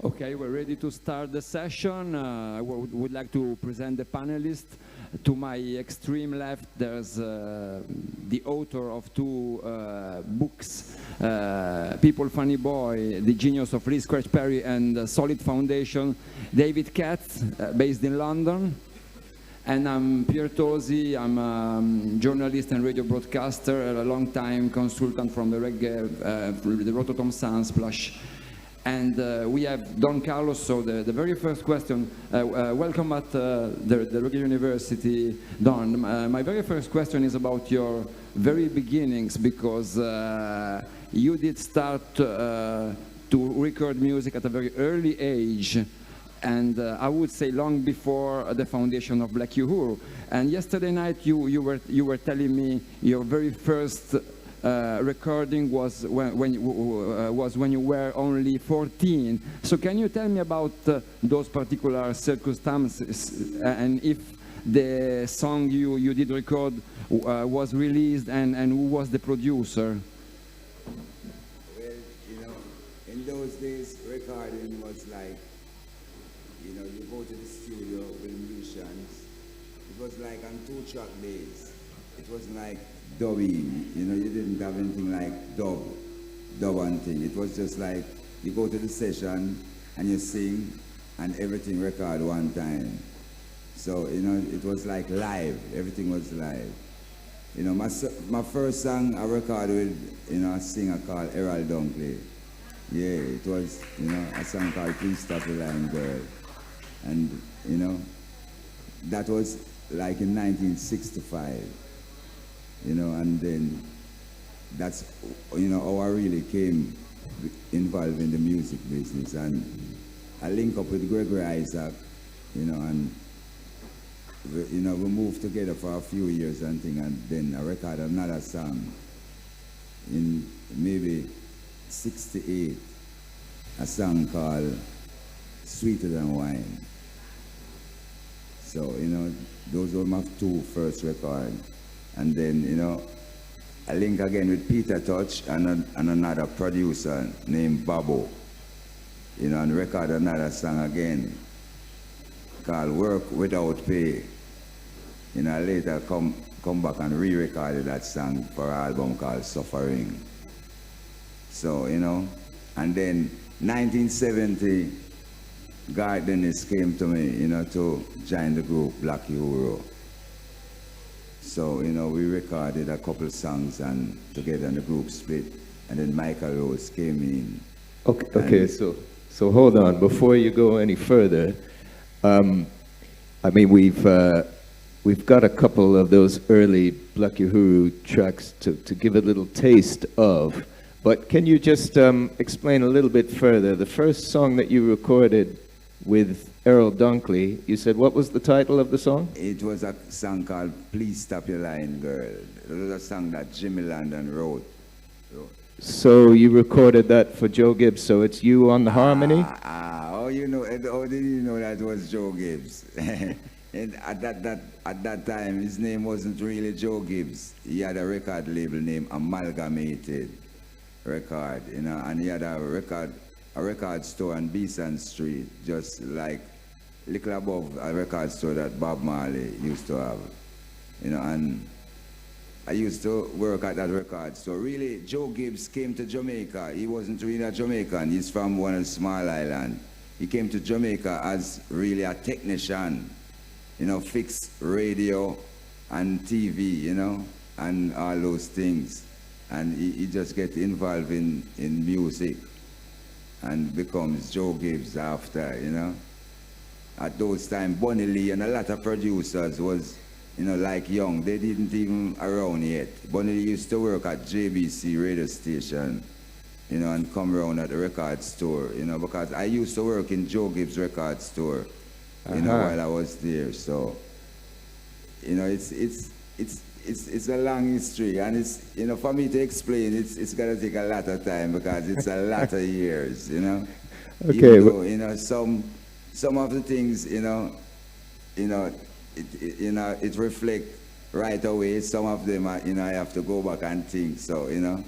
Okay, we're ready to start the session. I would like to present the panelists. To my extreme left, there's the author of two books, People Funny Boy, The Genius of Lee Scratch Perry, and Solid Foundation, David Katz, based in London. And I'm Pier Tosi. I'm a journalist and radio broadcaster, a long-time consultant from the Reggae, the Rototom SUNSPLASH. And we have Don Carlos, so the very first question, welcome at the Reggae University, Don. My very first question is about your very beginnings, because you did start to record music at a very early age, and I would say long before the foundation of Black Uhuru. And yesterday night you were telling me your very first recording was when you were only 14. So can you tell me about those particular circumstances, and if the song you did record was released, and who was the producer? Well, you know, in those days recording was like, you know, you go to the studio with musicians. It was like on 2-track days. It wasn't like dubbing, you know, you didn't have anything like dub and thing. It was just like you go to the session and you sing and everything record one time. So, you know, it was like live, everything was live. You know, my first song I recorded with, you know, a singer called Errol Dunkley. Yeah, it was, you know, a song called Please Stop the Line Girl. And, you know, that was like in 1965. You know, and then that's, you know, how I really came involved in the music business. And I link up with Gregory Isaac, you know, and, you know, we moved together for a few years and thing, and then I recorded another song in maybe 68, a song called Sweeter Than Wine. So, you know, those were my two first records. And then, you know, I link again with Peter Touch and another producer named Babo, you know, and record another song again called Work Without Pay. You know, I later come back and re-recorded that song for an album called Suffering. So, you know, and then 1970, Garth Dennis came to me, you know, to join the group Black Uhuru. So, you know, we recorded a couple songs and together, and the group split, and then Michael Rose came in. Okay, so hold on, before you go any further, I mean, we've got a couple of those early Black Uhuru tracks to give a little taste of, but can you just explain a little bit further? The first song that you recorded with Errol Dunkley, you said, what was the title of the song? It was a song called Please Stop Your Lying Girl. It was a song that Jimmy Landon wrote. So you recorded that for Joe Gibbs, so it's you on the harmony? Oh, you know, how did you know that was Joe Gibbs? And at that time, his name wasn't really Joe Gibbs. He had a record label named Amalgamated Record, you know, and he had a record store on Beeson Street, just like little above a record store that Bob Marley used to have, you know, and I used to work at that record store. Really, Joe Gibbs came to Jamaica. He wasn't really a Jamaican. He's from one small island. He came to Jamaica as really a technician, you know, fix radio and TV, you know, and all those things. And he just gets involved in music and becomes Joe Gibbs after, you know. At those times, Bunny Lee and a lot of producers was, you know, like young. They didn't even around yet. Bunny Lee used to work at JBC radio station, you know, and come around at the record store, you know, because I used to work in Joe Gibbs record store, you know, while I was there. So, you know, it's a long history, and it's, you know, for me to explain, it's gonna take a lot of time because it's a lot of years, you know. Okay. Even though, you know, some of the things, you know, it reflect right away. Some of them, you know, I have to go back and think. So, you know,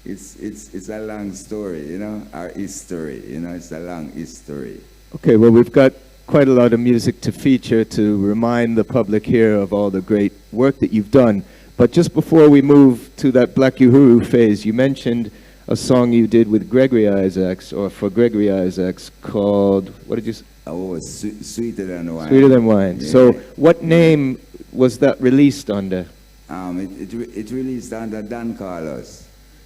it's a long story, you know, our history, you know, it's a long history. Okay, well, we've got quite a lot of music to feature to remind the public here of all the great work that you've done. But just before we move to that Black Uhuru phase, you mentioned a song you did with Gregory Isaacs, or for Gregory Isaacs, called, what did you say? Oh, Sweeter Than Wine. Sweeter Than Wine. Yeah. So what name was that released under? It released under Don Carlos.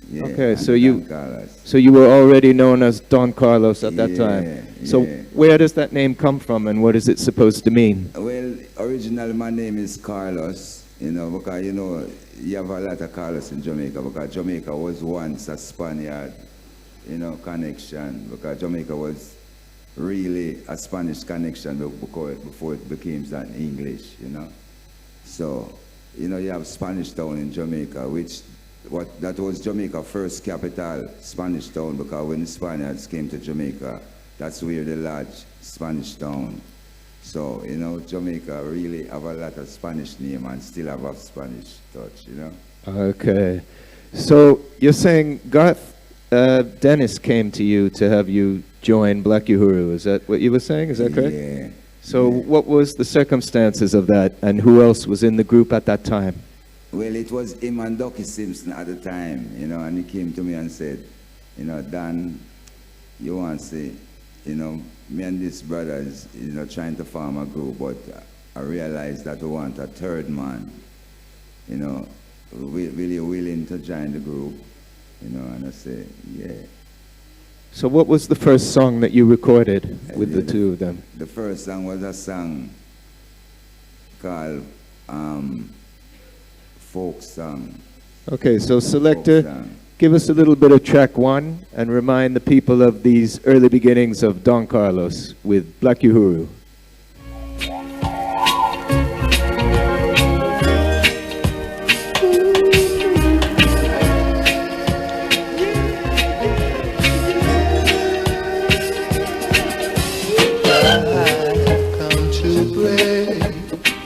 Yeah, Okay, so Don Carlos. so you were already known as Don Carlos at that Yeah, time. So yeah. where does that name come from, and what is it supposed to mean? Well, originally my name is Carlos, you know, because, you know, you have a lot of Carlos in Jamaica, because Jamaica was once a Spaniard, you know, connection, because Jamaica was really a Spanish connection before it became that English, you know. So, you know, you have Spanish Town in Jamaica, that was Jamaica's first capital, Spanish Town, because when the Spaniards came to Jamaica, that's where they lodged, Spanish Town. So, you know, Jamaica really have a lot of Spanish name and still have a Spanish touch, you know. Okay. So you're saying Garth Dennis came to you to have you join Black Uhuru. Is that what you were saying? Is that correct? Yeah. So yeah. what was the circumstances of that, and who else was in the group at that time? Well, it was him and Ducky Simpson at the time, you know, and he came to me and said, you know, Dan, you want to say, you know, me and this brother is, you know, trying to form a group, but I realized that we want a third man, you know, will you willing to join the group, you know, and I said, yeah. So what was the first song that you recorded with the two of them? The first song was a song called Folk Song. Okay, so selector, Folk song. give us a little bit of track one and remind the people of these early beginnings of Don Carlos with Black Uhuru.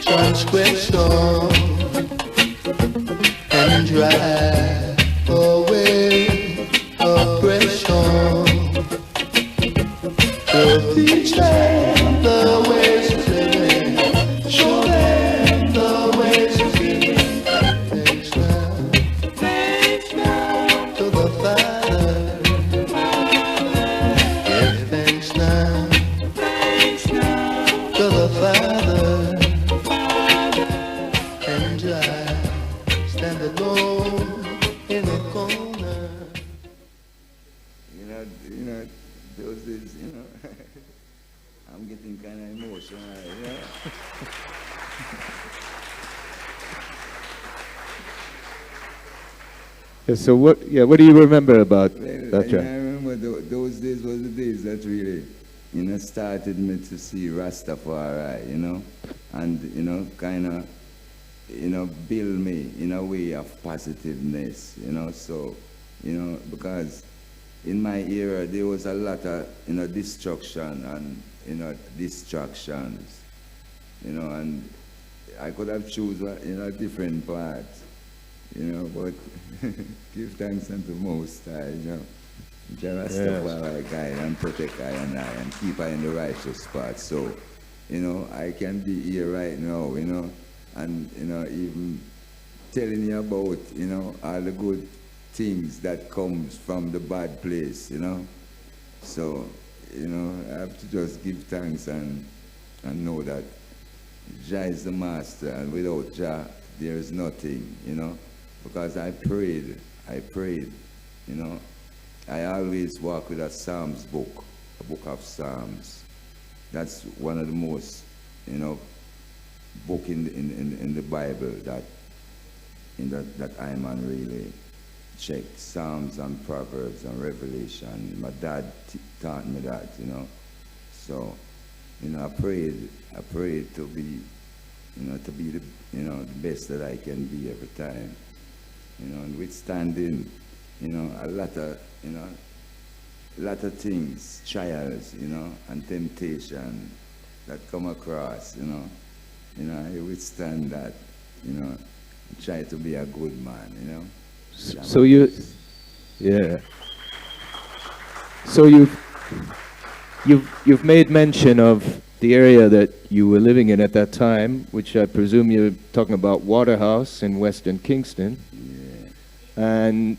Transgression and drive away oppression. So teach them the ways of living, show them the ways of living. Thanks now to the Father. Give thanks now to the Father. Stand alone in a corner. You know, those days, you know, I'm getting kind of emotional, you know. Yeah, so what do you remember about that track? I remember those days was the days that really, you know, started me to see Rastafari, you know, and, you know, kind of, you know, build me in a way of positiveness, you know, so, you know, because in my era there was a lot of, you know, destruction and, you know, distractions, you know, and I could have chosen, you know, different paths, you know, but give thanks unto Most High, you know, Rastafari guide and protect I and keep I in the righteous path, so, you know, I can be here right now, you know, and, you know, even telling you about, you know, all the good things that comes from the bad place, you know. So, you know, I have to just give thanks and know that Jah is the master, and without Jah, there is nothing, you know. Because I prayed, you know. I always walk with a Psalms book, a book of Psalms. That's one of the most, you know, book in the Bible that I man really check. Psalms and Proverbs and Revelation. My dad taught me that, you know. So, you know, I prayed to be, you know, the, you know, the best that I can be every time. You know, and withstanding, you know, a lot of things, trials, you know, and temptation that come across, you know. You know, I withstand that, you know, and try to be a good man, you know. So Yeah. So you've made mention of the area that you were living in at that time, which I presume you're talking about Waterhouse in Western Kingston. Yeah. And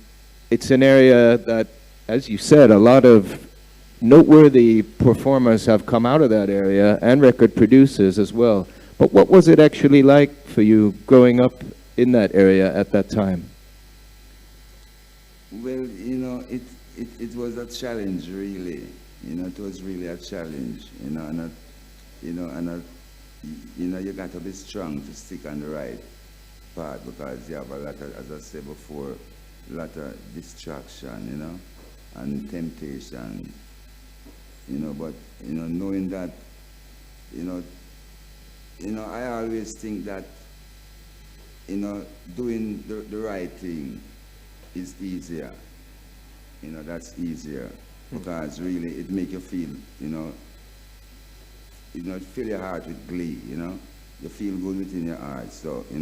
it's an area that, as you said, a lot of noteworthy performers have come out of that area, and record producers as well. But what was it actually like for you growing up in that area at that time? Well, you know, it was a challenge, really. You know, it was really a challenge. You know, you got to be strong to stick on the right path, because you have a lot of, as I said before, a lot of distraction, you know, and temptation. You know, but you know, knowing that, you know, I always think that, you know, doing the right thing is easier. You know, that's easier, because really it make you feel, you know, fill your heart with glee. You know, you feel good within your heart. So you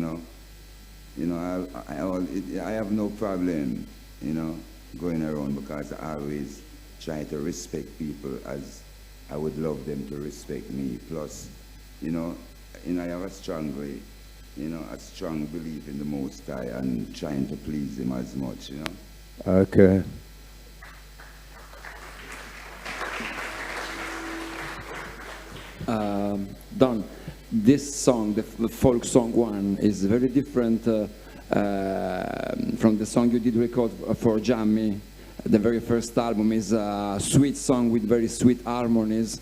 know, I have no problem, you know, going around, because I always try to respect people as I would love them to respect me. Plus, you know, I have a strong belief in the Most High and trying to please Him as much, you know. Okay. Don, this song, the folk song one, is very different from the song you did record for Jammy. The very first album is a sweet song with very sweet harmonies,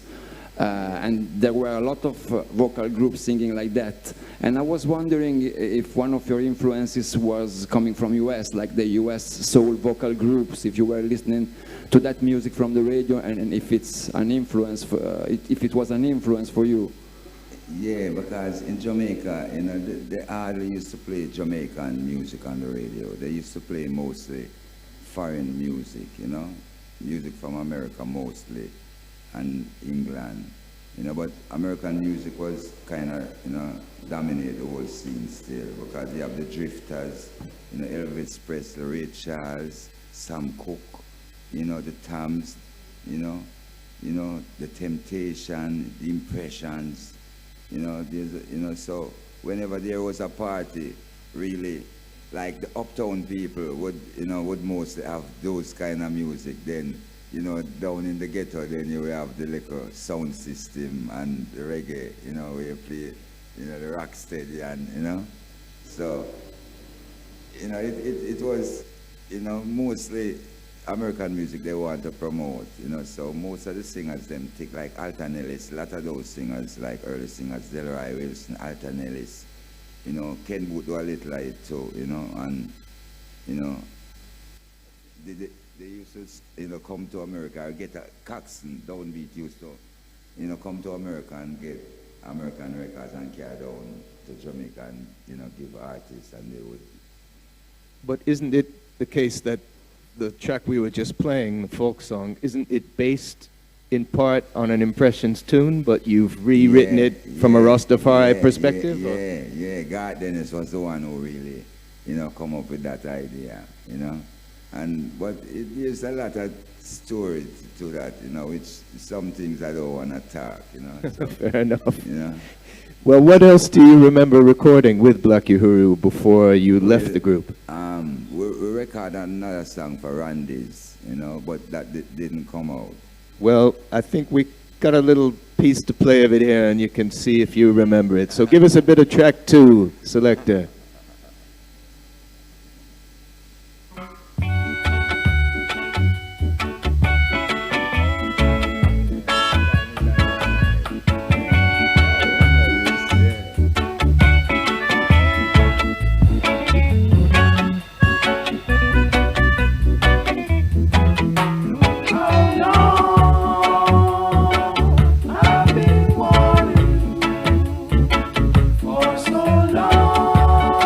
and there were a lot of vocal groups singing like that. And I was wondering if one of your influences was coming from US, like the US soul vocal groups, if you were listening to that music from the radio, and if it's an influence, if it was an influence for you. Yeah, because in Jamaica, you know, they hardly used to play Jamaican music on the radio. They used to play mostly foreign music, you know, music from America mostly, and England, you know, but American music was kind of, you know, dominate the whole scene still, because you have the Drifters, you know, Elvis Presley, Ray Charles, Sam Cooke, you know, the Tams, you know, the Temptation, the Impressions, you know, so whenever there was a party, really, like the uptown people would mostly have those kind of music. Then, you know, down in the ghetto, then you will have the little sound system and the reggae, you know, where you play, you know, the rock steady, and, you know. So, you know, it was, you know, mostly American music they want to promote, you know. So most of the singers, them take like Alton Ellis, a lot of those singers, like early singers, Delroy Wilson, Alton Ellis, you know, Ken Booth do a little like it too, you know, and, you know, they used to, you know, come to America, or get a Coxsone, Downbeat used to, you know, come to America and get American records and carry down to Jamaica and, you know, give artists, and they would. But isn't it the case that the track we were just playing, the folk song, isn't it based in part on an Impressions tune, but you've rewritten it from a Rastafari perspective? Yeah. God Dennis was the one who really, you know, come up with that idea, you know. But there's a lot of story to that, you know, which some things I don't want to talk, you know. So, fair enough. You know. Well, what else do you remember recording with Black Uhuru before you left the group? We recorded another song for Randy's, you know, but that didn't come out. Well, I think we got a little piece to play of it here, and you can see if you remember it. So give us a bit of track 2, Selector. For so long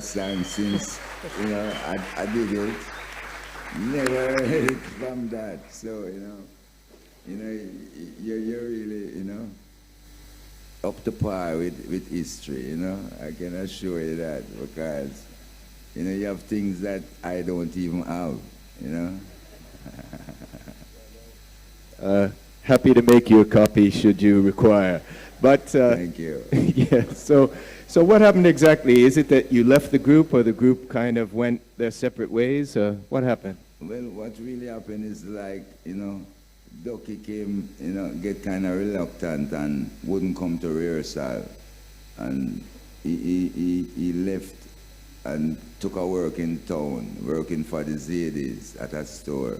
song since, you know, I did it. Never heard it from that. So, you're really, up to par with history, I can assure you that, because, you have things that I don't even have, Happy to make you a copy should you require. But Thank you. yeah. So what happened exactly? Is it that you left the group, or the group kind of went their separate ways? What happened? Well, what really happened is like, Ducky came, get kind of reluctant and wouldn't come to rehearsal. And he left and took a work in town, working for the Zadies at a store.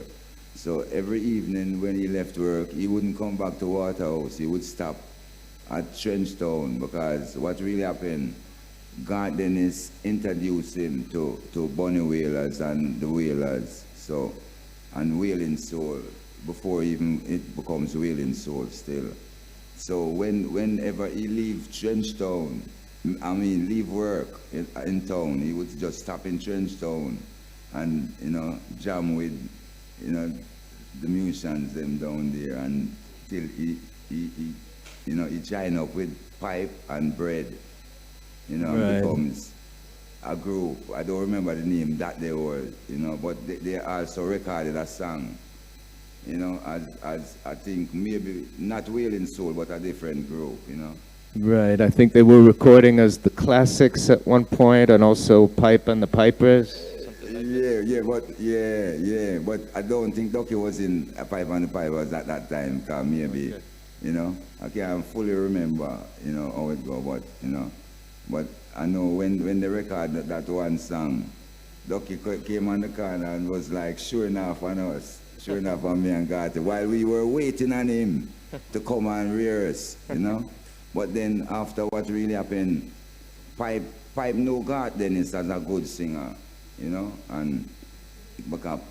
So every evening when he left work, he wouldn't come back to Waterhouse. He would stop at Trenchtown, because what really happened, God Dennis introduced him to Bunny Whalers and the Whalers, and Wailing Soul, before even it becomes Wailing Soul still. So whenever he leave Trenchtown, leave work in town, he would just stop in Trenchtown and, jam with, the musicians them down there, and till he join up with pipe and bread, and becomes a group. I don't remember the name that they were, but they also recorded a song, as I think maybe not Wailing Soul, but a different group, Right. I think they were recording as the Classics at one point, and also Pipe and the Pipers. But I don't think Ducky was in a Pipe and the Pipers at that time, because maybe, I can't fully remember, how it go, but I know when they recorded that one song, Ducky came on the corner and was like showing off on us, showing off on me and Gatti, while we were waiting on him to come and rehearse, But then after what really happened, Pipe know God Dennis as a good singer, and because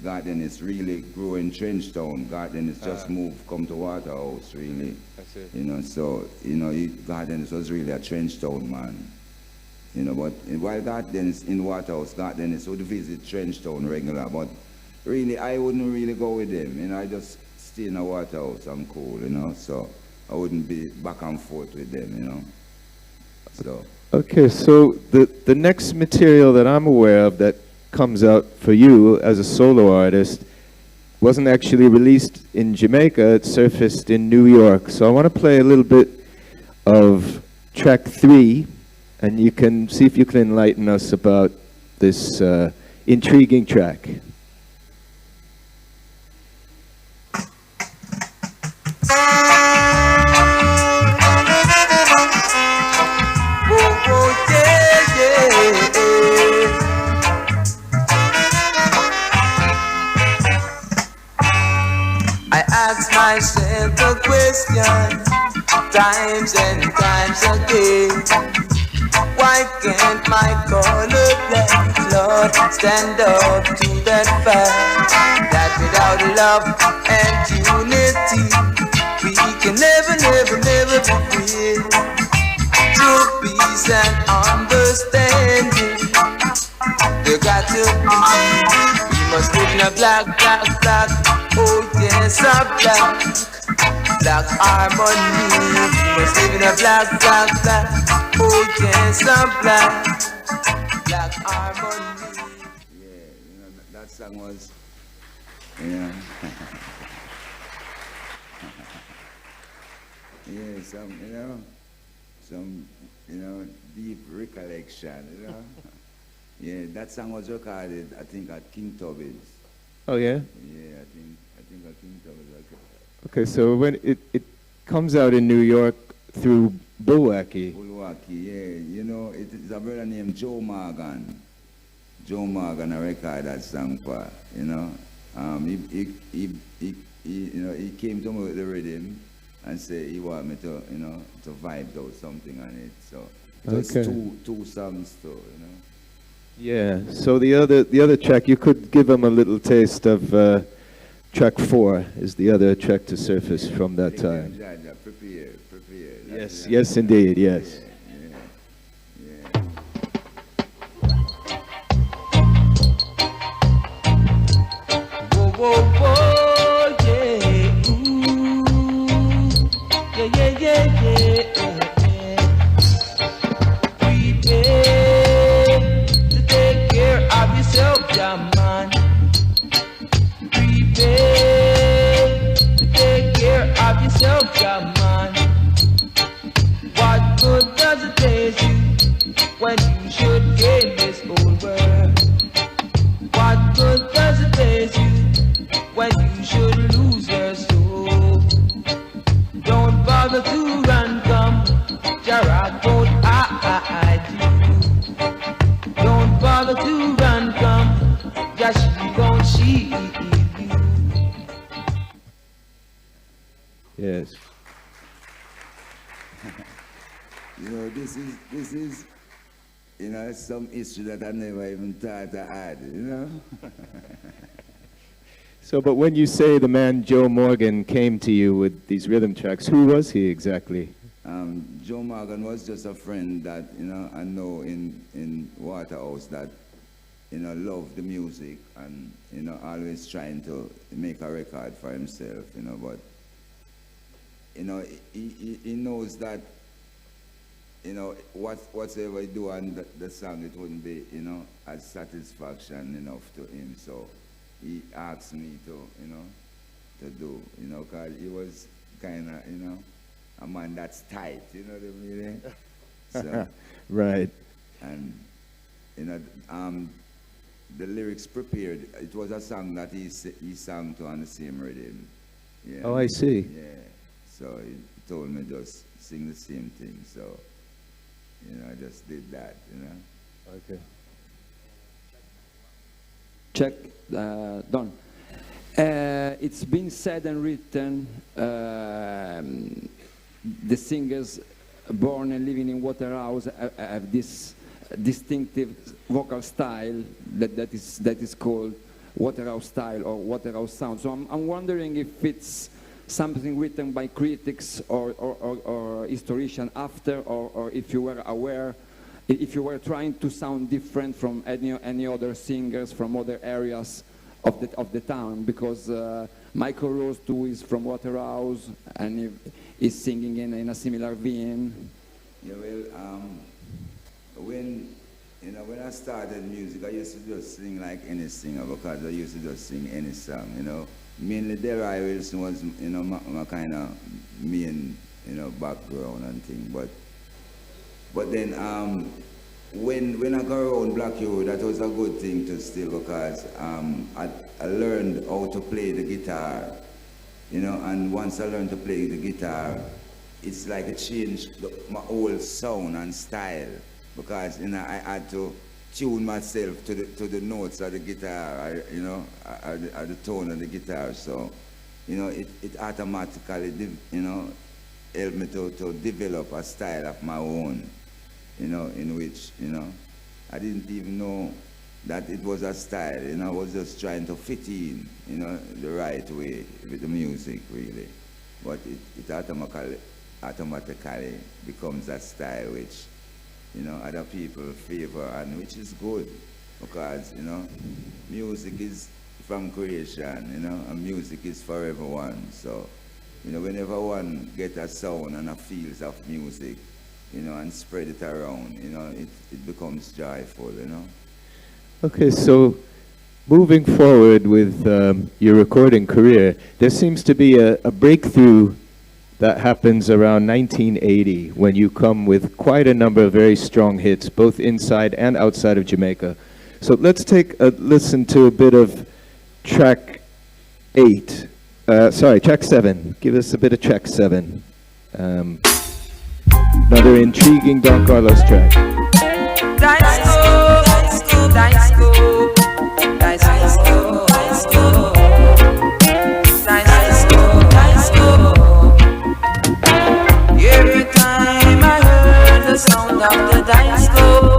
God Dennis really grew in Trenchtown. God Dennis just come to Waterhouse, really. That's it. God Dennis was really a Trenchtown man. But while God Dennis in Waterhouse, God Dennis would visit Trenchtown regular, but really I wouldn't really go with him. I just stay in a Waterhouse and cool, so I wouldn't be back and forth with them, So. Okay, so the next material that I'm aware of that comes out for you as a solo artist wasn't actually released in Jamaica, it surfaced in New York. So I want to play a little bit of track 3, and you can see if you can enlighten us about this intriguing track. I ask myself the question times and times again. Why can't my colorblind Lord stand up to that fact that without love and unity we can never be free? True peace and understanding they got to be. We must live in a black. Oh yes, a black harmony. We must live in a black. Oh yes, a black harmony. Yeah, that song was, some deep recollection, Yeah, that song was recorded, I think, at King Tubby's. Oh yeah? Yeah, I think at King Tubby's. Okay, so when it comes out in New York through Bulwacky. Yeah. It's a brother named Joe Morgan. Joe Morgan, I record that song for, he came to me with the rhythm and said he want me to, to vibe out something on it. So it's two songs too, Yeah. So the other track, you could give them a little taste of track 4 is the other track to surface from that time. Prepare. Yes, indeed, yes. Yeah. you should lose your soul. Don't bother to run, come, Jarrah won't hide you. Don't bother to run, come, just she gon' shield you. Yes. You know, this is, you know, some history that I never even thought I had, you know? So, but when you say the man Joe Morgan came to you with these rhythm tracks, who was he exactly? Joe Morgan was just a friend that, you know, I know in Waterhouse that, you know, loved the music and, you know, always trying to make a record for himself, you know, but, you know, he knows that, you know, whatever he do on the song, it wouldn't be, you know, as satisfaction enough to him. So he asked me to, you know, to do, you know, because he was kind of, you know, a man that's tight, you know what I mean? So, right. and, you know, the lyrics prepared, it was a song that he sang to on the same rhythm. Yeah. Oh, I see. Yeah. So he told me just sing the same thing. So, you know, I just did that, you know. Okay. Check, done. It's been said and written, the singers born and living in Waterhouse have this distinctive vocal style that is called Waterhouse style or Waterhouse sound. So I'm wondering if it's something written by critics or historians after, or if you were aware, if you were trying to sound different from any other singers from other areas of the town, because Michael Rose too is from Waterhouse and is singing in a similar vein. Yeah, well, when I started music, I used to just sing like any singer because I used to just sing any song, you know. Mainly Delroy Wilson was, you know, my kind of main, you know, background and thing. But then when I go around Black Hero, that was a good thing to still, because I learned how to play the guitar, you know, and once I learned to play the guitar, it's like it changed my whole sound and style, because, you know, I had to tune myself to the notes of the guitar, you know, the tone of the guitar. So, you know, it automatically, you know, helped me to develop a style of my own, you know, in which, you know, I didn't even know that it was a style, you know. I was just trying to fit in, you know, the right way with the music, really. But it automatically becomes a style which, you know, other people favor, and which is good, because, you know, music is from creation, you know, and music is for everyone. So, you know, whenever one get a sound and a feels of music, you know, and spread it around, you know, it becomes joyful, you know. Okay, so moving forward with your recording career, there seems to be a breakthrough that happens around 1980 when you come with quite a number of very strong hits, both inside and outside of Jamaica. So let's take a listen to a bit of track 7. Give us a bit of track 7. Another intriguing Don Carlos track. Every time I heard the sound of the disco,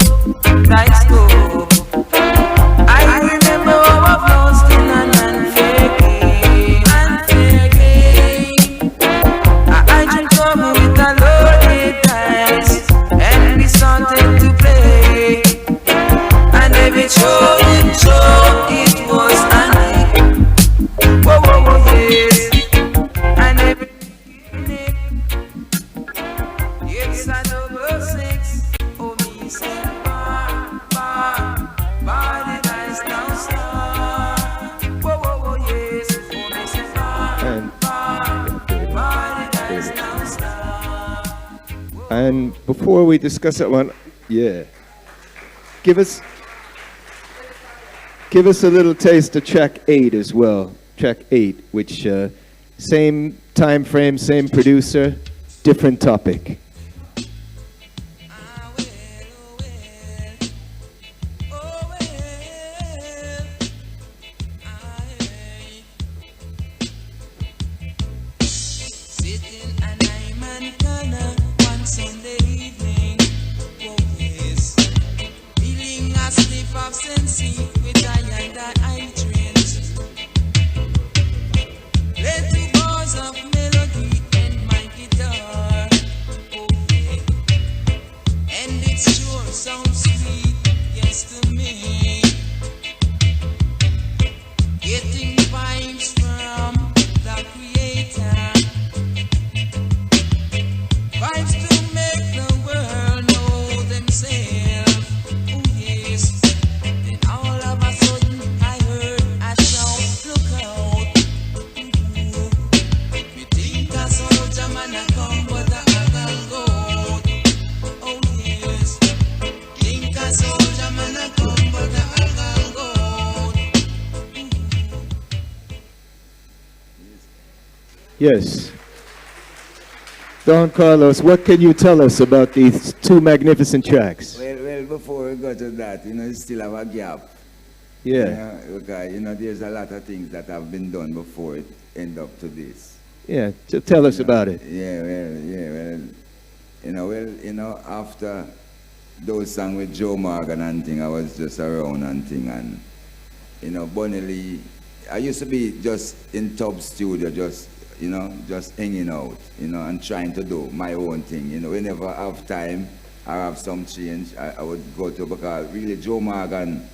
I remember how I've lost in an unfair game. I dreamt of me with a loaded dice, and we started to play. And every show it was an egg. Whoa, yes. And every it's a double six. Oh, me say bar, the dice now star. Whoa, yes. Oh, me say bar, the dice now star. And before we discuss that one, yeah, give us a little taste of track 8 as well. track 8, which same time frame, same producer, different topic. Yes. Don Carlos, what can you tell us about these two magnificent tracks? Well, before we go to that, you still have a gap. Yeah. Because, there's a lot of things that have been done before it end up to this. Yeah, tell us about it. After those songs with Joe Morgan and thing, I was just around and thing, and, Bunny Lee, I used to be just in Tub Studio, just hanging out, and trying to do my own thing. Whenever I have time or have some change, I would go to, because really Joe Morgan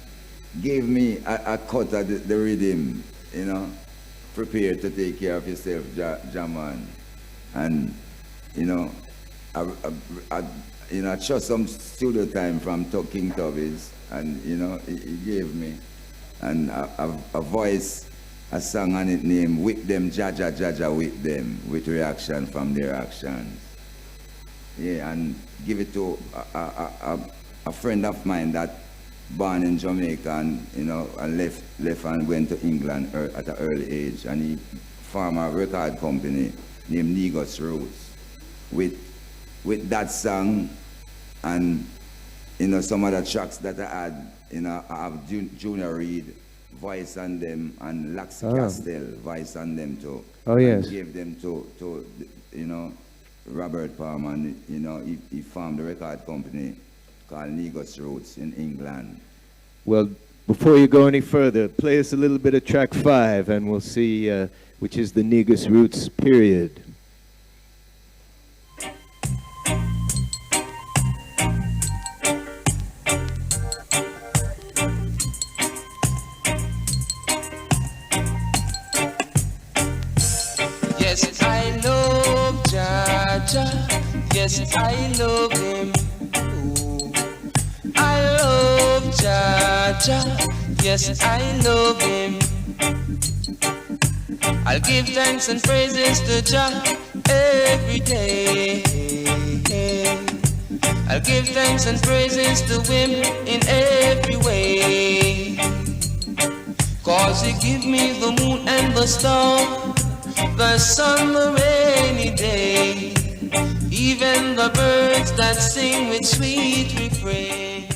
gave me a cut of the rhythm, prepare to take care of yourself, Jaman. And, I trust some studio time from King Tubbies, and, he gave me, and a voice, a song on it named Whip Them, Jaja, Jaja, Whip Them, with reaction from their actions. Yeah, and give it to a friend of mine that born in Jamaica and, and left and went to England at an early age, and he formed a record company named Negus Roots. With that song and, some other tracks that I had, I have Junior Reid voice on them, and Lax Castell voice on them too. Oh, yes. And gave them to Robert Palmer, and, he formed a record company called Negus Roots in England. Well, before you go any further, play us a little bit of track 5, and we'll see which is the Negus Roots period. Yes, I love Jaja. Yes, I love him. Ooh. I love Jaja. Yes, I love him. I'll give thanks and praises to Jah every day. I'll give thanks and praises to him in every way. 'Cause he give me the moon and the star, the sun, the rainy day, even the birds that sing with sweet refrain.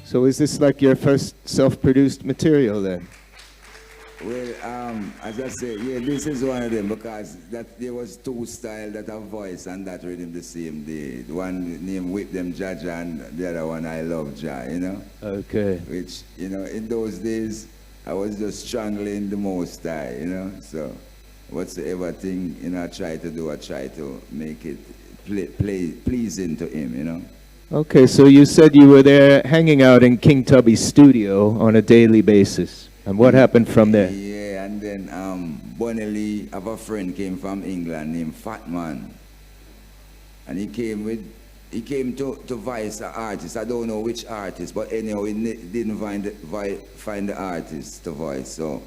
So is this like your first self-produced material then? Well, as I say, yeah, this is one of them, because there was two styles that have voice and that rhythm the same day. One named Whip Them Jaja, and the other one I Love Jah, Okay. Which, in those days, I was just strangling the Most High, so whatsoever thing, I try to do, I try to make it pleasing to him, Okay, so you said you were there hanging out in King Tubby's studio on a daily basis. And what happened from there? Yeah, and then Bunny Lee, of a friend, came from England named Fat Man. And he came to voice an artist. I don't know which artist, but anyhow, he didn't find the artist to voice. So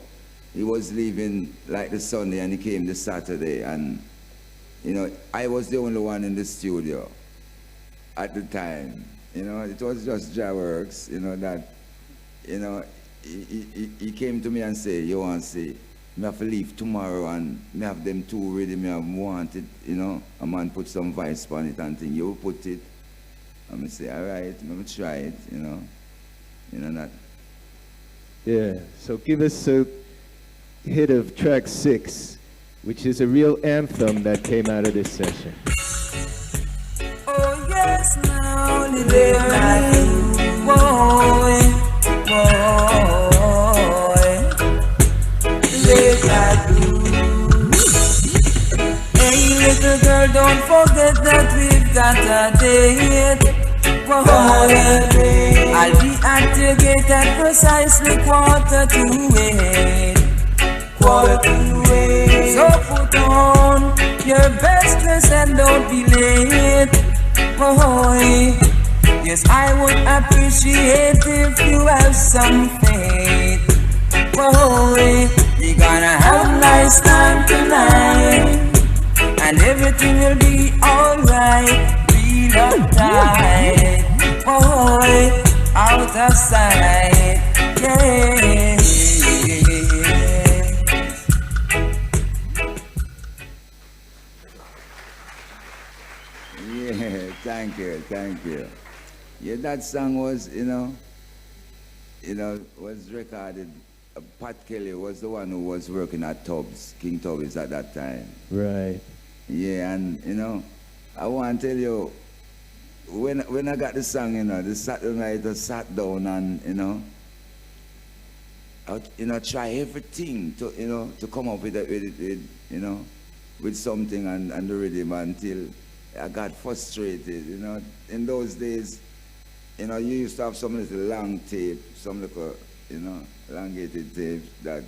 he was leaving like the Sunday, and he came the Saturday. And, I was the only one in the studio at the time. It was just Jah Works, that, he came to me and said, you want to see me have to leave tomorrow and me have them two ready, me have want it, you know. A man put some vice on it and thing, you put it. And me say, all right, let me try it, you know. You know that. Yeah, so give us a hit of track 6, which is a real anthem that came out of this session. Oh yes, now the day boy, live like hey little girl, don't forget that we've got a date. I'll be at your gate at precisely 7:45. So put on your best dress and don't be late. Boy, yes, I would appreciate if you have some faith. Boy, you're gonna have a nice time tonight, and everything will be alright. Real uptight, boy, out of sight, yeah. Yeah, thank you. Yeah, that song was, was recorded. Pat Kelly was the one who was working at Tubbs, King Tubbs at that time. Right. Yeah, and I want to tell you, when I got the song, the Saturday night I sat down and, I try everything to come up with with something and the rhythm until I got frustrated, In those days, you used to have some little long tape, some little, elongated tape that,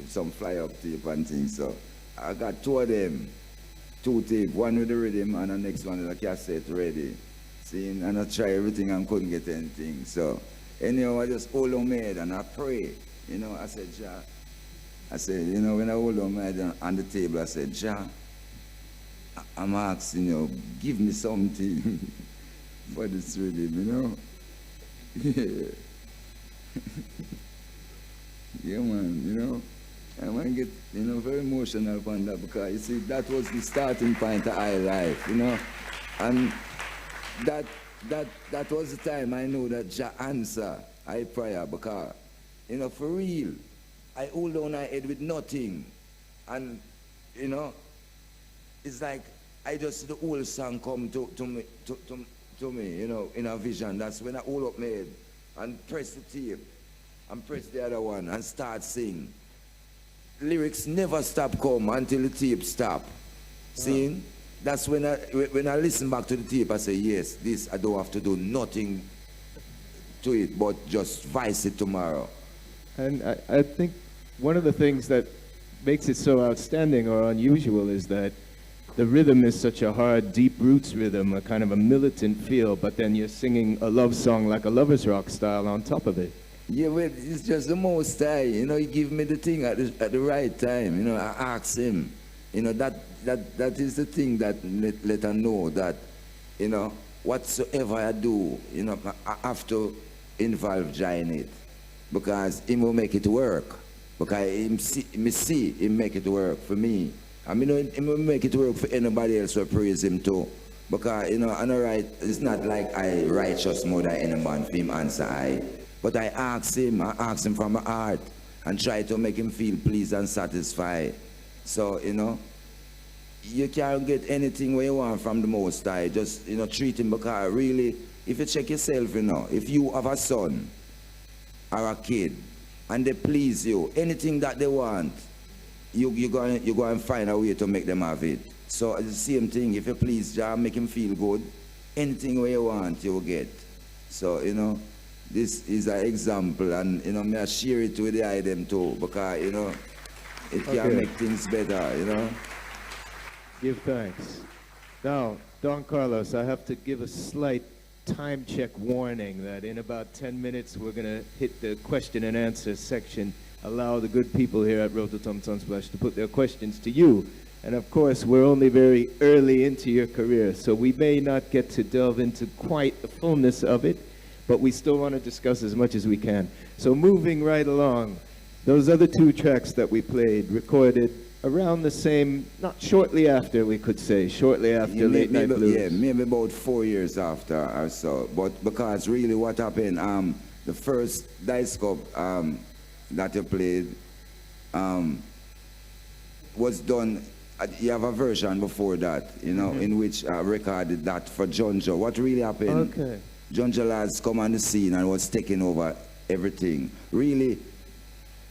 some fly-up tape and things. So I got two of them, two tape, one with the rhythm and the next one with the cassette ready. See, and I tried everything and couldn't get anything. So anyhow, I just hold on my head and I pray. I said, Jah. I said, when I hold on my head on the table, I said, Jah, I'm asking you, give me something for this rhythm, Yeah. Yeah, man, I want to get, very emotional upon that because, you see, that was the starting point of our life, And that was the time I know that Jah answer I prayer because, for real, I hold on my head with nothing. And, it's like I just see the whole song come to me, in a vision. That's when I hold up my head and press the tape and press the other one and start sing. Lyrics never stop come until the tape stop. See? That's when I listen back to the tape, I say, yes, this I don't have to do nothing to it, but just vice it tomorrow. And I think one of the things that makes it so outstanding or unusual is that the rhythm is such a hard, deep roots rhythm, a kind of a militant feel, but then you're singing a love song like a Lovers Rock style on top of it. Yeah, well, it's just the Most High, he give me the thing at the right time, I ask him, that is the thing that let her know that, whatsoever I do, I have to involve Jah in it, because he will make it work, because him make it work for me. I mean, he will make it work for anybody else who praise him too. Because, it's not like I righteous more than any man for him answer I. But I ask him from my heart and try to make him feel pleased and satisfied. So, you can't get anything where you want from the Most High. Just, treat him because really, if you check yourself, if you have a son or a kid and they please you, anything that they want, you go and find a way to make them have it. So it's the same thing. If you please Jah, make him feel good, anything where you want, you will get. So, this is an example, and, may I share it with the item too, because, it can make things better, Give thanks. Now, Don Carlos, I have to give a slight time check warning that in about 10 minutes we're going to hit the question and answer section. Allow the good people here at Rototom SUNSPLASH to put their questions to you. And of course, we're only very early into your career, so we may not get to delve into quite the fullness of it, but we still want to discuss as much as we can. So moving right along, Those other two tracks that we played, recorded around the same, not shortly after, we could say, shortly after Late Night Blues. Yeah, maybe about 4 years after or so. But because really what happened, the first Dice Cup that you played was done. You have a version before that, you know, in which I recorded that for Jonjo. What really happened? Okay. Jonjo has come on the scene and was taking over everything. Really,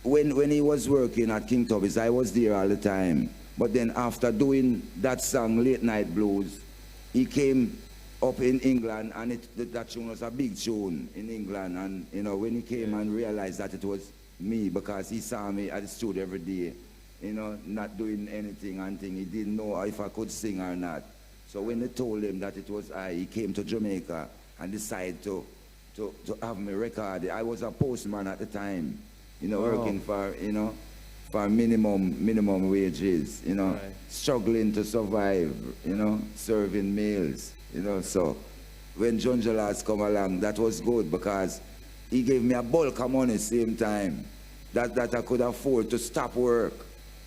when he was working at King Tubby's, I was there all the time. But then after doing that song, Late Night Blues, he came up in England, and that tune was a big tune in England. And you know, when he came and realized that it was me, because he saw me at the studio every day, you know, not doing anything and thing. He didn't know if I could sing or not. So when they told him that it was I, he came to Jamaica and decided to have me recorded. I was a postman at the time, you know, working for, you know, for minimum wages, you know, struggling to survive, you know, serving meals, you know. So when John Jolas come along, that was good because he gave me a bulk of money same time that I could afford to stop work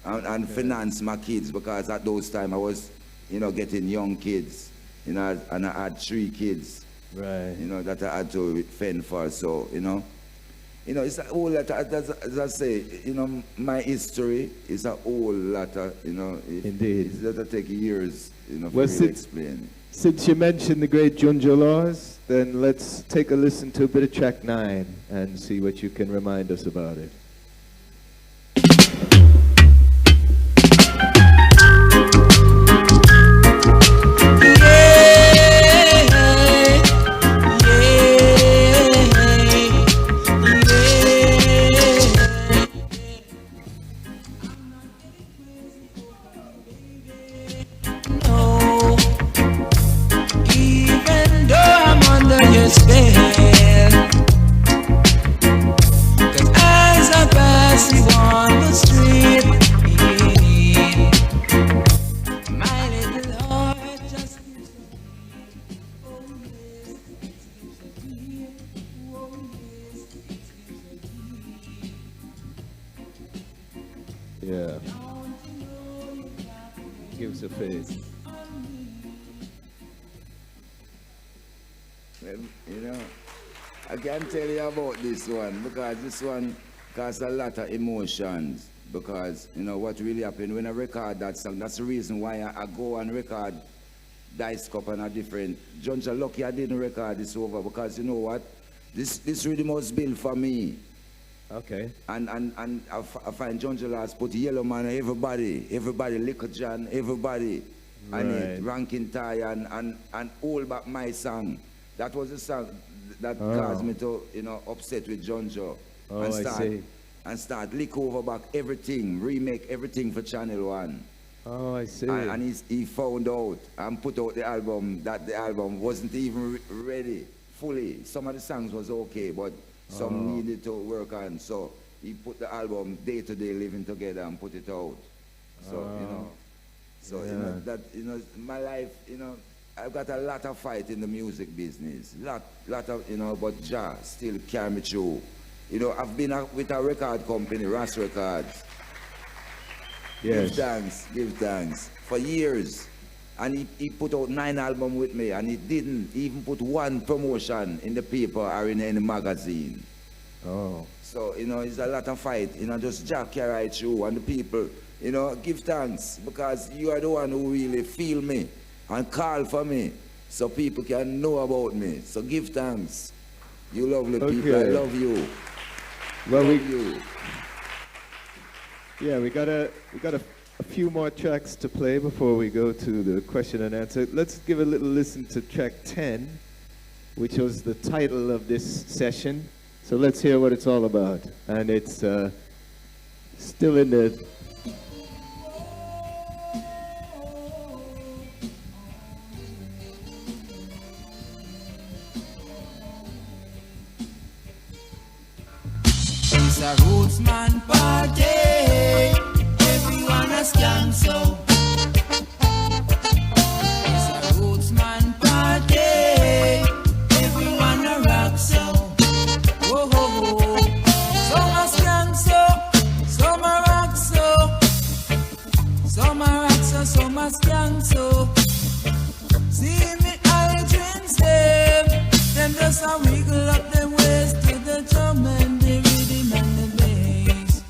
and finance my kids, because at those time I was, you know, getting young kids, you know, and I had 3 kids, right, you know, that I had to fend for. So, you know, it's a whole lot, as I say, you know, my history is a whole lot of, you know, indeed, that'll take years, you know, for well, me to explain. Since you mentioned the great Junjo Laws, then let's take a listen to a bit of track 9 and see what you can remind us about it. Yeah. Gives a face. You know, I can't tell you about this one because this one caused a lot of emotions. Because, you know, what really happened when I record that song, that's the reason why I go and record Dice Cup and a different. John's lucky I didn't record this over, because you know what? This rhythm was built for me. Okay. And I find John Jolas put Yellow Man, everybody, Liquor John, everybody, right, and it, Rankin Tie and all but my song. That was the song that caused me to, you know, upset with John Joe. Oh, And start lick over back everything, remake everything for Channel 1. Oh, I see. And he found out and put out the album, that the album wasn't even ready fully. Some of the songs was okay, but some needed to work on. So he put the album Day to Day Living Together and put it out. So, you know, so, you know, that, you know, my life, you know, I've got a lot of fight in the music business. Lot of, you know, but Jah still carry me through. You know, I've been with a record company, Ras Records. Yes. Give thanks. For years. And he put out 9 albums with me, and he didn't even put one promotion in the paper or in any magazine. Oh. So, you know, it's a lot of fight. You know, just Jah carry right through, and the people, you know, give thanks, because you are the one who really feel me and call for me so people can know about me. So give thanks. You lovely people, I love you. Well, we got a few more tracks to play before we go to the question and answer. Let's give a little listen to track 10, which was the title of this session. So let's hear what it's all about. And it's still in the... It's a rootsman party. Everyone has done so. It's a rootsman party. Everyone a rock so. Oh, oh, oh. Some has done so. a skank so. See me hydrang's them just a wiggle up them waist to the drum and the rhythm and the bass.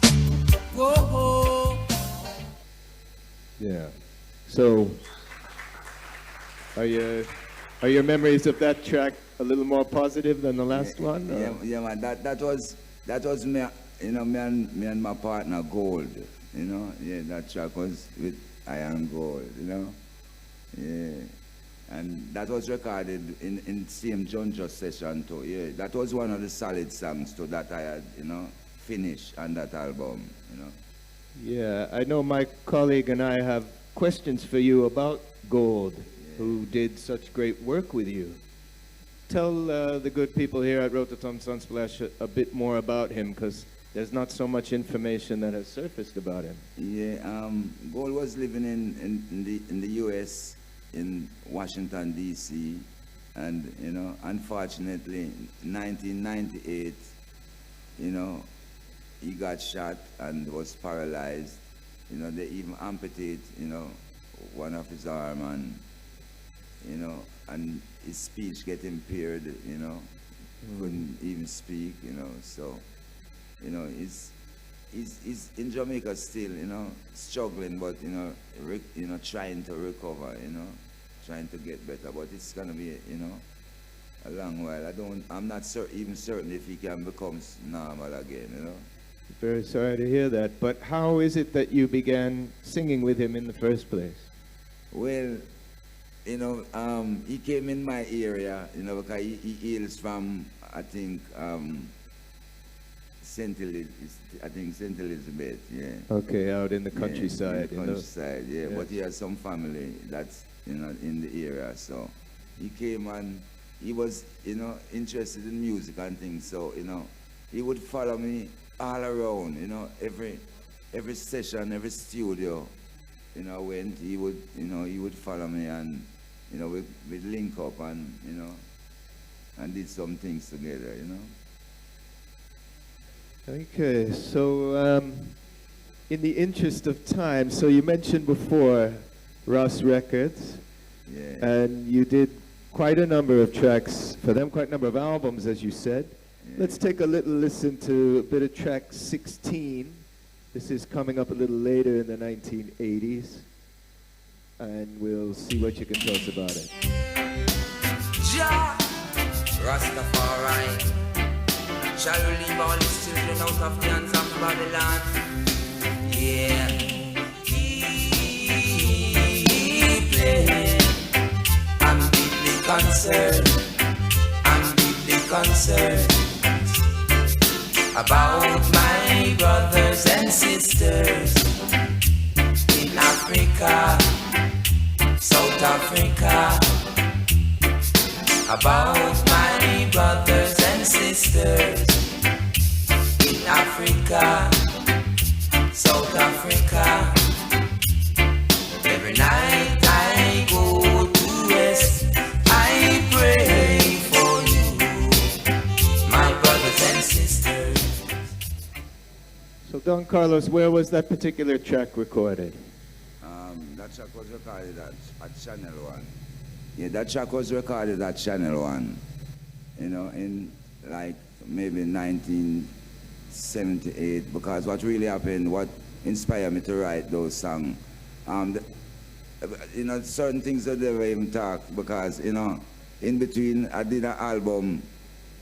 Whoa. Yeah. So, are your memories of that track a little more positive than the last one? Yeah, man. That was me. You know, me and my partner Gold. You know, yeah, that track was with Iron Gold. You know, yeah, and that was recorded in same John Just session too. Yeah, that was one of the solid songs too that I had, you know, finished on that album. You know. Yeah, I know my colleague and I have questions for you about Gold, who did such great work with you. Tell the good people here at Rototom SUNSPLASH a bit more about him, because there's not so much information that has surfaced about him. Yeah, Gold was living in the U.S. in Washington D.C. and you know, unfortunately, in 1998, you know, he got shot and was paralyzed. You know, they even amputate, you know, one of his arm and, you know, and his speech get impaired, you know, couldn't even speak, you know, so, you know, he's in Jamaica still, you know, struggling, but, you know, trying to recover, you know, trying to get better, but it's gonna be, you know, a long while. I'm not even certain if he can become normal again, you know. Very sorry to hear that, but how is it that you began singing with him in the first place? Well, you know, he came in my area, you know, because he hails from, I think, St. Elizabeth, yeah. Okay, out in the countryside. Yeah, in the countryside, yeah. But he has some family that's, you know, in the area, so he came and he was, you know, interested in music and things, so, you know, he would follow me all around, you know, every session, every studio, you know, when he would follow me and, you know, we'd link up and, you know, and did some things together, you know. Okay, so in the interest of time, so you mentioned before Ross Records, yeah, and you did quite a number of tracks for them, quite a number of albums, as you said. yeah. Let's take a little listen to a bit of track 16. This is coming up a little later in the 1980s, and we'll see what you can tell us about it. Jah, Rastafari, shall we leave all these children out of the hands of Babylon? Yeah. Deeply, I'm deeply concerned. I'm deeply concerned about my brothers and sisters in Africa, South Africa. About my brothers and sisters in Africa, South Africa. Every night I go to rest, I pray for you, my brothers and sisters. So Don Carlos, where was that particular track recorded? That track was recorded at Channel 1. Yeah, that track was recorded at Channel 1, you know, in like maybe 1978, because what really happened, what inspired me to write those songs, you know, certain things that they never even talk, because, you know, in between I did an album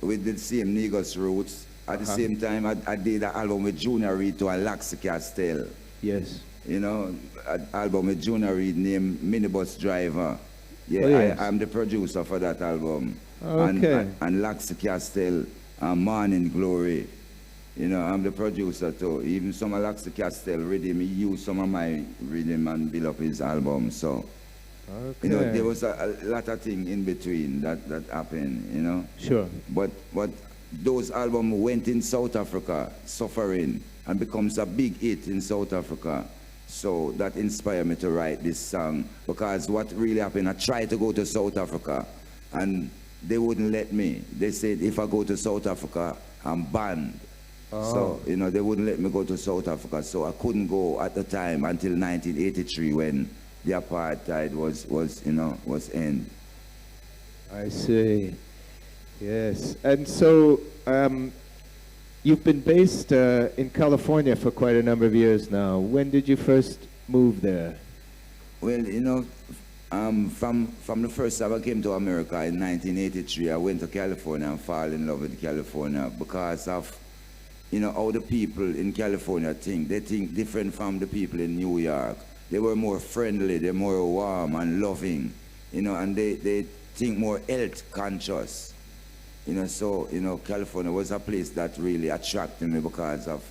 with the same Negus Roots. At the same time, I did an album with Junior Reid to Laxi Castell. Yes. You know, an album with Junior Reid named Minibus Driver. Yeah, Oh, yes. I'm the producer for that album. Okay. And Laxi Castell, Morning Glory. You know, I'm the producer too. Even some of Laxi Castell rhythm, he used some of my rhythm and build up his album. So, Okay. you know, there was a lot of things in between that happened, you know. Sure. But those albums went in South Africa, Suffering, and becomes a big hit in South Africa. So that inspired me to write this song, because what really happened, I tried to go to South Africa and they wouldn't let me. They said if I go to South Africa, I'm banned. So, you know, they wouldn't let me go to South Africa, so I couldn't go at the time until 1983 when the apartheid was end. I see. Yes. And so you've been based in California for quite a number of years now. When did you first move there? Well, from the first time I came to America in 1983, I went to California and fell in love with California because of, how the people in California think. They think different from the people in New York. They were more friendly, they're more warm and loving, and they think more health conscious. So, California was a place that really attracted me because of,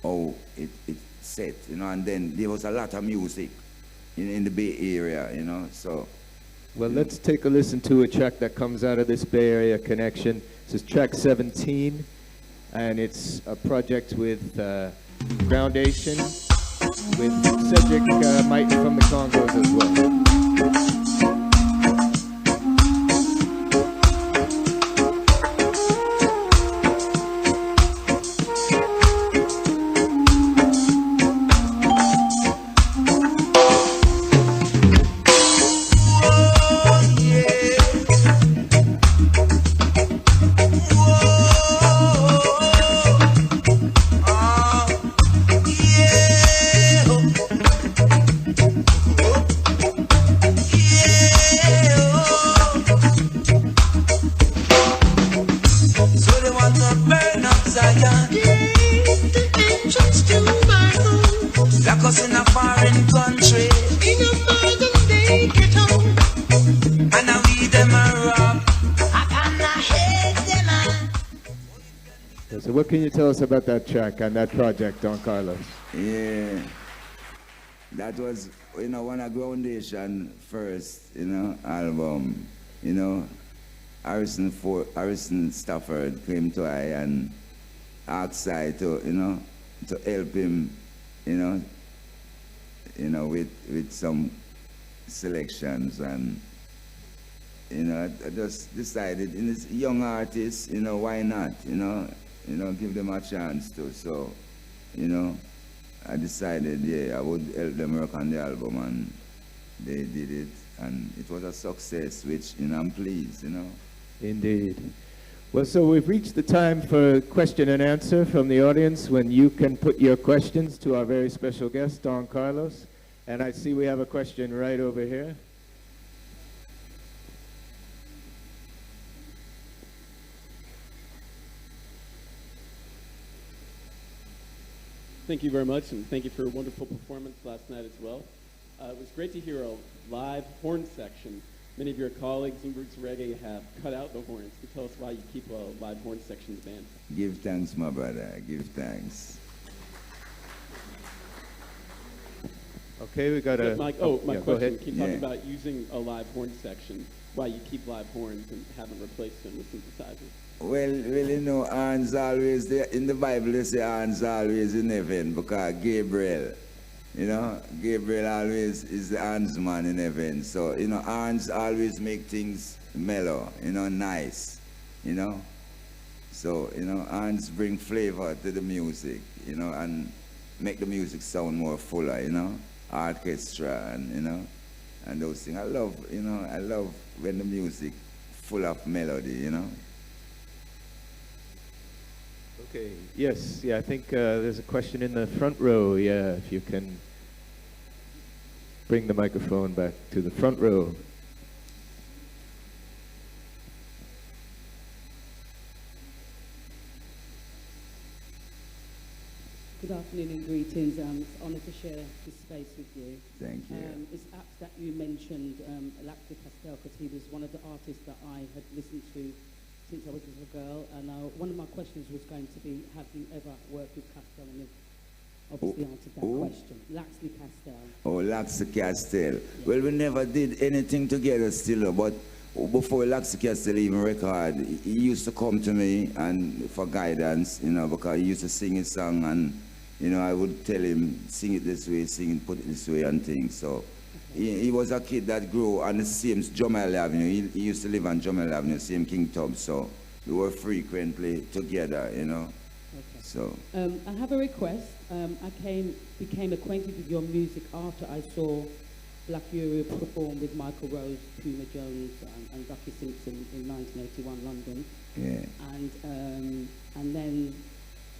how it's set, and then there was a lot of music in the Bay Area, so. Well, let's take a listen to a track that comes out of this Bay Area connection. This is track 17, and it's a project with Groundation, with Cedric Mike from the Congos as well. So what can you tell us about that track and that project, Don Carlos? Yeah, that was, one of Groundation first, album, Harrison Stafford came to I and asked I to, to help him, with some selections, and, I just decided, in this young artists, why not, give them a chance to. So, I decided, yeah, I would help them work on the album, and they did it, and it was a success, which, I'm pleased, Indeed. Well, so we've reached the time for question and answer from the audience, when you can put your questions to our very special guest, Don Carlos. And I see we have a question right over here. Thank you very much, and thank you for a wonderful performance last night as well. It was great to hear a live horn section. Many of your colleagues in Roots Reggae have cut out the horns. Can you tell us why you keep a live horn section in the band? Give thanks, my brother. Give thanks. Okay, we got a... My yeah, question, can you talk about using a live horn section, why you keep live horns and haven't replaced them with synthesizers? Well, Hans always there. In the Bible, they say Hans always in heaven because Gabriel, Gabriel always is the Hans man in heaven. So, Hans always make things mellow, nice, So, Hans bring flavor to the music, and make the music sound more fuller, orchestra and, and those things. I love when the music full of melody, Okay, yes, I think there's a question in the front row. Yeah, if you can bring the microphone back to the front row. Good afternoon and greetings. It's an honour to share this space with you. Thank you. It's apt that you mentioned Aug Pastel, because he was one of the artists that I had listened to since I was a little girl, and one of my questions was going to be, have you ever worked with Pastel? And you've obviously answered that question. Laxley Pastel. Oh, Laxley Pastel. Yeah. Well, we never did anything together still, but before Laxley Pastel even record, he used to come to me and for guidance, because he used to sing his song, and I would tell him, sing it this way, put it this way, and things. So he was a kid that grew on the same Jomel Avenue. He used to live on Jomel Avenue, same King Tub, so we were frequently together, Okay. So I have a request. I became acquainted with your music after I saw Black Europe performed with Michael Rose, Puma Jones, and Ducky Simpson in 1981 London. Yeah. And then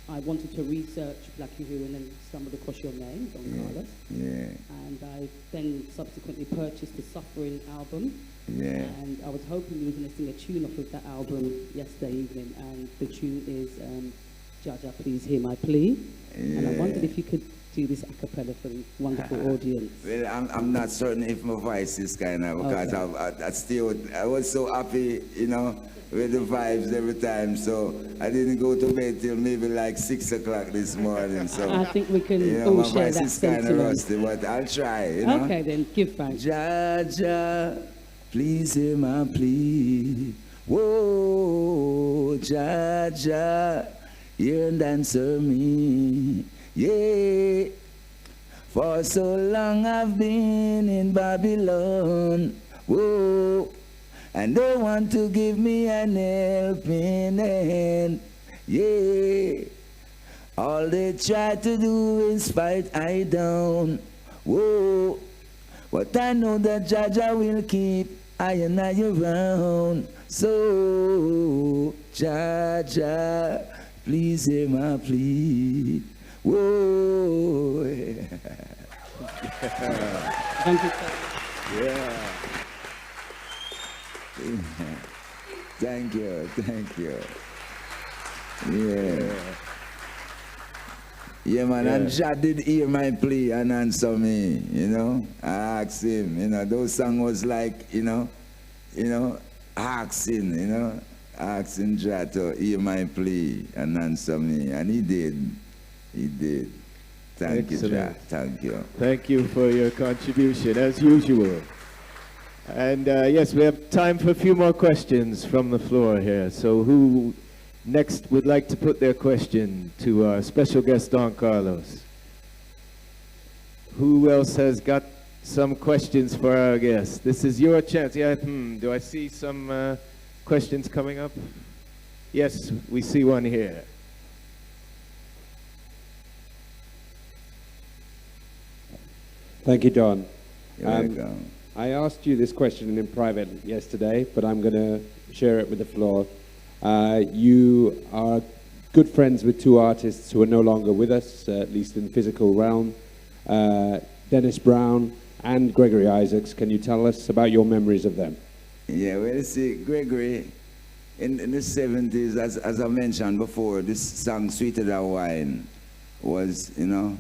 I wanted to research Black Uhuru and then stumbled across your name, Don Carlos. Yeah. And I then subsequently purchased the Suffering album. Yeah. And I was hoping you were going to sing a tune off of that album yesterday evening. And the tune is Jaja, Please Hear My Plea. And I wondered if you could do this a cappella for the wonderful audience. Well, I'm not certain if my voice is kind of, because I was so happy, you know, with the vibes every time. So I didn't go to bed till maybe like 6 o'clock this morning. So I think we can you know, all my share voice that is kind of sentiment. rusty, but I'll try, you know. Okay, then, give thanks. Jaja, please hear my plea. Whoa, Jaja, hear and answer me. Yeah, for so long I've been in Babylon. Whoa, and they want to give me an helping hand. Yeah, all they try to do is fight I down. Whoa, but I know that Jaja will keep I and I around. So, Jaja, please hear my plea. Whoa. Thank you, sir. Yeah. Thank you, thank you. Yeah. Yeah, man, and Jah did hear my plea and answer me, you know. I asked him, you know, those songs was like, you know, asking, you know, asking Jah to hear my plea and answer me, and he did. He did. Thank you, Jah. Thank you. Thank you for your contribution, as usual. And yes, we have time for a few more questions from the floor here. So who next would like to put their question to our special guest, Don Carlos? Who else has got some questions for our guest? This is your chance. Yeah, do I see some questions coming up? Yes, we see one here. Thank you, Don. You're welcome. I asked you this question in private yesterday, but I'm going to share it with the floor. You are good friends with two artists who are no longer with us, at least in the physical realm, Dennis Brown and Gregory Isaacs. Can you tell us about your memories of them? Yeah, well, you see, Gregory, in the 70s, as I mentioned before, this song, Sweeter Than Wine, was, you know,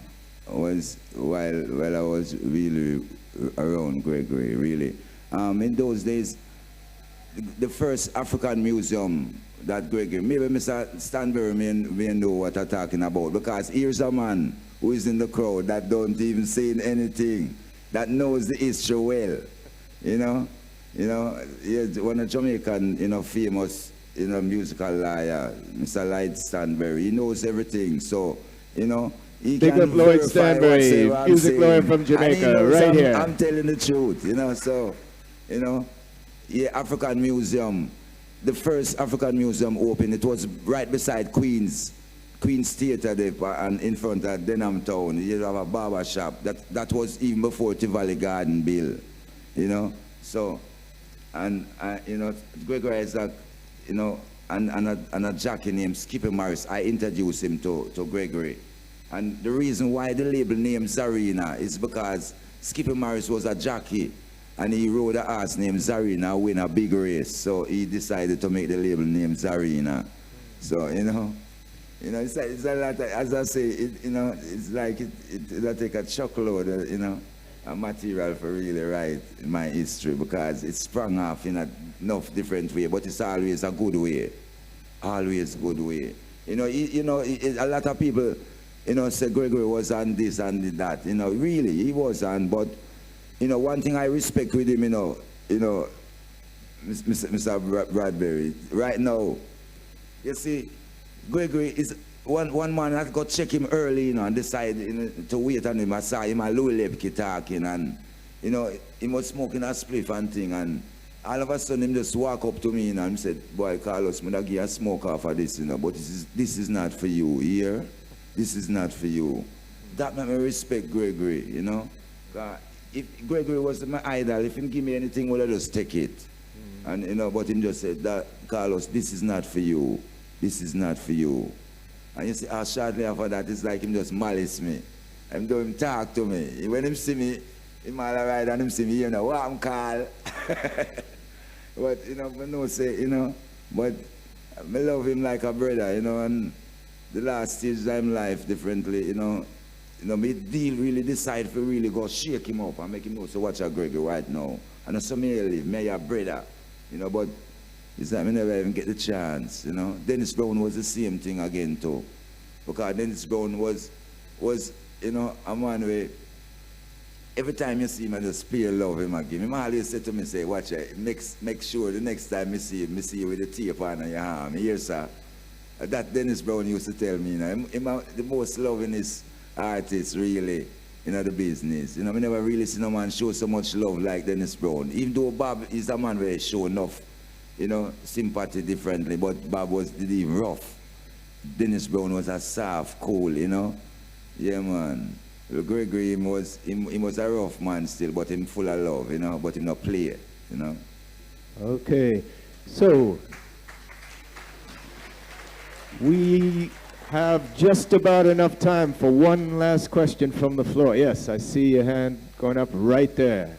was while I was really around Gregory, really. In those days, the first African museum that Gregory, maybe Mr. Stanbury may know what I'm talking about, because here's a man who is in the crowd that don't even say anything, that knows the history well, you know. He's one of Jamaican, you know, famous, you know, musical lawyer, Mr. Lloyd Stanbury. He knows everything, so, you know, he Big can up Lloyd verify Stanbury, whatsoever I'm music lawyer saying. from And he Jamaica, knows right here. I'm telling the truth, you know, so, you know, yeah, African Museum, the first African Museum opened, it was right beside Queen's Theatre there, and in front of Denham Town. You have a barber shop. That was even before Tivoli Garden Bill, you know. So, and you know, Gregory Isaac, you know, and a jockey named Skippy Morris, I introduced him to Gregory. And the reason why the label named Zarina is because Skippy Morris was a jockey, and he rode a horse named Zarina, win a big race. So he decided to make the label named Zarina. So, you know, it's a lot of, as I say, you know, it's like it'll take a chuckload, you know, a material for really write my history, because it sprung off in enough different way, but it's always a good way. Always good way. You know, a lot of people, you know, say Gregory was on this and that. You know, really, he was on, but, you know, one thing I respect with him, you know, Mr. Bradbury, right now, you see, Gregory is one man that got check him early, you know, and decide, you know, to wait on him. I saw him at Louis Lepke talking, and, you know, he was smoking a spliff and thing, and all of a sudden him just walk up to me, you know, and said, boy, Carlos, I'm gonna give you a smoke off of this, you know, but this is not for you, here. This is not for you. That made me respect Gregory, you know. if Gregory was my idol, if him give me anything, well, I just take it. And you know, but him just said that, Carlos, this is not for you. This is not for you. And you see, shortly after that, it's like him just malice me. Him do him talk to me. When him see me, him all right, and him see me, you know, what I'm called. But you know, I know say, you know, but I love him like a brother, you know, and the last stage of his life differently, you know, me deal really decide to really go shake him up and make him know, so watch out Gregory right now. And so me live, me your brother, you know, but it's like me never even get the chance, you know. Dennis Brown was the same thing again too. Because Dennis Brown was you know, a man where every time you see him, I just pay love him again. He always say to me, say, watch it, make sure the next time you see you with the tape on your arm. Here, sir. That Dennis Brown used to tell me, you know, him the most lovingest artist really, you know, the business. You know, we never really see no man show so much love like Dennis Brown. Even though Bob is a man where he show enough, you know, sympathy differently, but Bob was even rough. Dennis Brown was a soft, cool, you know. Yeah, man. Well, Gregory, he was a rough man still, but him full of love, you know, but him not play, you know. Okay, so we have just about enough time for one last question from the floor. Yes, I see your hand going up right there.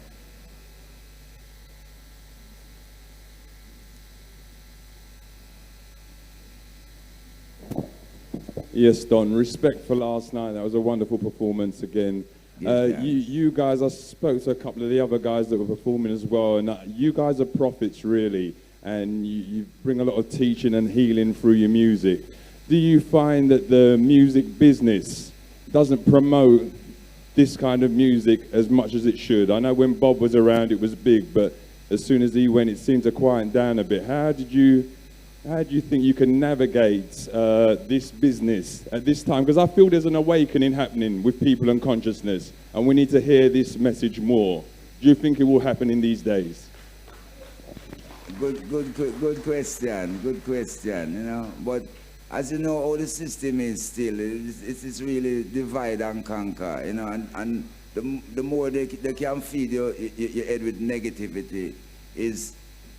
Yes, Don. Respect for last night. That was a wonderful performance again. You guys, I spoke to a couple of the other guys that were performing as well, and you guys are prophets, really, and you bring a lot of teaching and healing through your music. Do you find that the music business doesn't promote this kind of music as much as it should? I know when Bob was around, it was big, but as soon as he went, it seemed to quieten down a bit. How do you think you can navigate this business at this time? Because I feel there's an awakening happening with people and consciousness, and we need to hear this message more. Do you think it will happen in these days? Good question. Good question, you know. But as you know, how the system is still, it's really divide and conquer, you know, and the more they can feed your head with negativity is,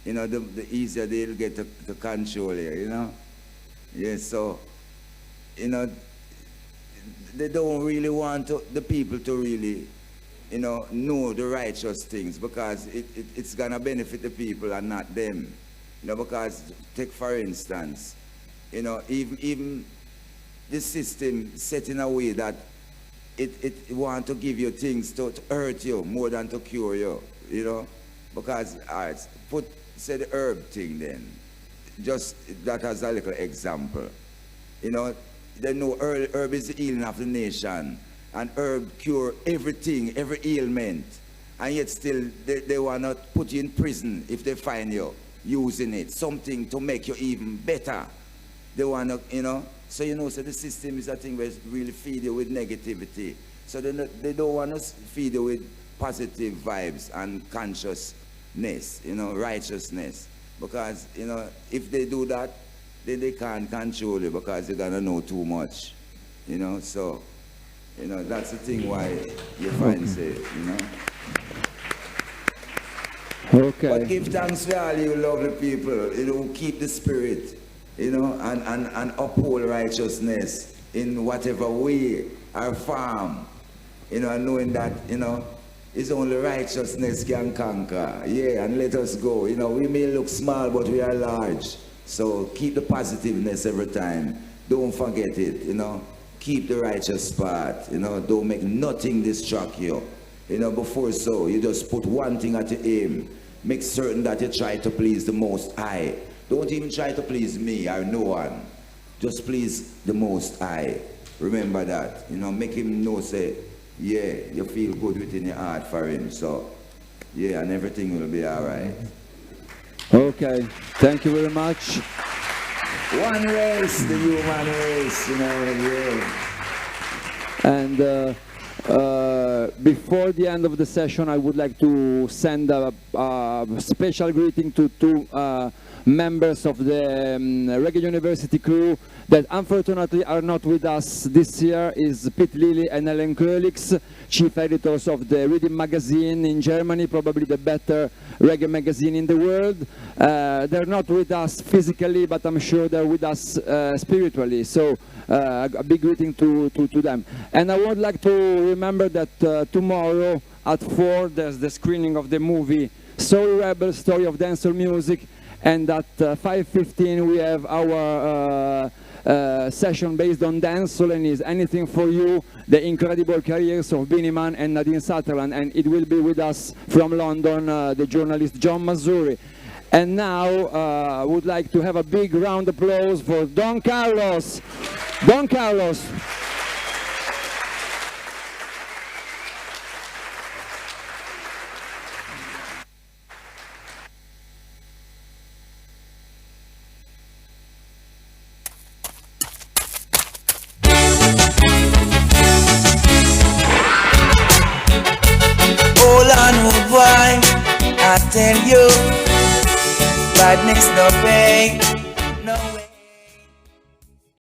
you know, the easier they'll get to control you, you know? Yes, so, you know, they don't really want the people to really, you know the righteous things, because it's gonna benefit the people and not them. You know, because, take for instance, you know, even this system set in a way that it want to give you things to hurt you more than to cure you, you know? Because, all right, say the herb thing then, just that as a little example. You know, they know herb is the healing of the nation, and herb cure everything, every ailment, and yet still they want to put you in prison if they find you using it, something to make you even better. They want to, you know, so you know, so the system is a thing where it really feed you with negativity. So they don't want to feed you with positive vibes and consciousness, you know, righteousness. Because, you know, if they do that, then they can't control you because they're going to know too much, you know. So, you know, that's the thing why you find say, you know. Okay. But give thanks to all you lovely people, you know, keep the spirit, you know, and uphold righteousness in whatever way or form, you know, and knowing that, you know, it's only righteousness can conquer. Yeah, and let us go. You know, we may look small, but we are large. So keep the positiveness every time. Don't forget it, you know. Keep the righteous part, you know. Don't make nothing distract you. You know, before so, you just put one thing at your aim. Make certain that you try to please the Most High. Don't even try to please me or no one. Just please the Most High. Remember that. You know, make him know, say, yeah, you feel good within your heart for him. So, yeah, and everything will be all right. Okay, thank you very much. One race, the human race, you know, yeah. And before the end of the session, I would like to send a special greeting to two members of the Reggae University crew that unfortunately are not with us this year is Pete Lilly and Ellen Krölix, chief editors of the Rhythm magazine in Germany, probably the better reggae magazine in the world. They're not with us physically, but I'm sure they're with us spiritually. So a big greeting to them. And I would like to remember that tomorrow at 4 there's the screening of the movie Soul Rebel, Story of Dancehall Music, and at 5:15 we have our session based on dancehall, and is Anything for You, the incredible careers of Beenie Man and Nadine Sutherland, and it will be with us from London, the journalist John Mazuri. And now I would like to have a big round of applause for Don Carlos. Don Carlos. Hold on, oh boy, I tell you, badness no pay.